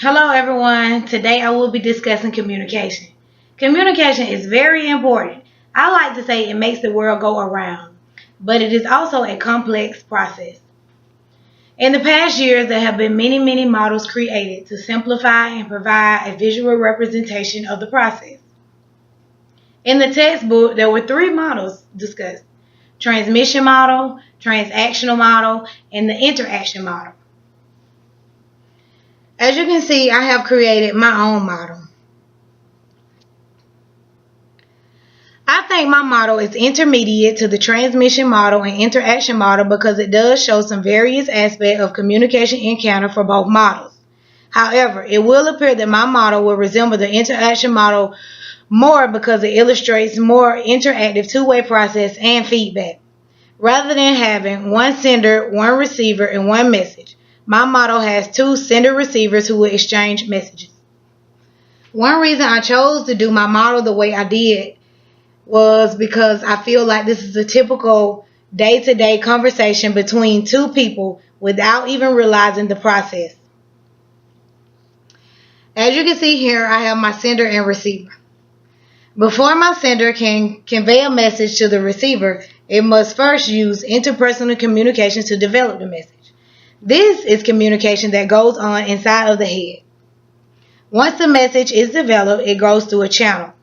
Hello everyone. Today I will be discussing communication. Communication is very important. I like to say it makes the world go around, but it is also a complex process. In the past years, there have been many models created to simplify and provide a visual representation of the process. In the textbook, there were three models discussed: transmission model, transactional model, and the interaction model. As you can see, I have created my own model. I think my model is intermediate to the transmission model and interaction model because it does show some various aspects of communication encounter for both models. However, it will appear that my model will resemble the interaction model more because it illustrates more interactive two-way process and feedback. Rather than having one sender, one receiver, and one message, my model has two sender-receivers who will exchange messages. One reason I chose to do my model the way I did was because I feel like this is a typical day-to-day conversation between two people without even realizing the process. As you can see here, I have my sender and receiver. Before my sender can convey a message to the receiver, it must first use interpersonal communication to develop the message. This is communication that goes on inside of the head. Once the message is developed, it goes through a channel.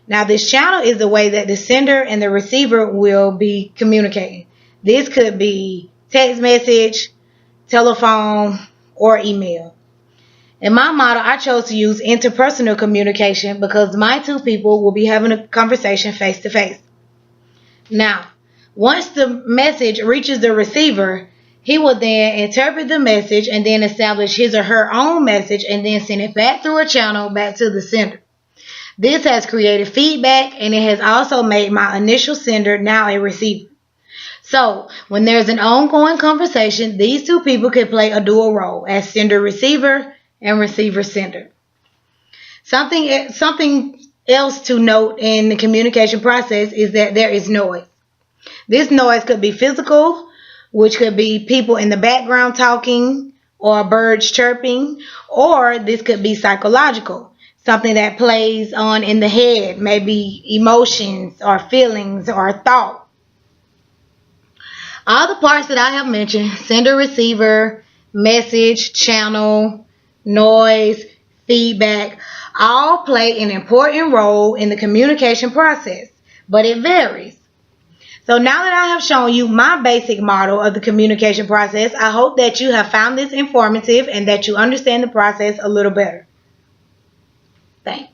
Now, this channel is the way that the sender and the receiver will be communicating. This could be text message, telephone, or email. In my model, I chose to use interpersonal communication because my two people will be having a conversation face to face. Now, once the message reaches the receiver, he will then interpret the message and then establish his or her own message and then send it back through a channel back to the sender. This has created feedback and it has also made my initial sender now a receiver. So, when there's an ongoing conversation, these two people can play a dual role as sender-receiver and receiver-sender. Something else to note in the communication process is that there is noise. This noise could be physical, which could be people in the background talking or birds chirping, or this could be psychological, something that plays on in the head, maybe emotions or feelings or thought. All the parts that I have mentioned, sender, receiver, message, channel, noise, feedback, all play an important role in the communication process, but it varies. So now that I have shown you my basic model of the communication process, I hope that you have found this informative and that you understand the process a little better. Thanks.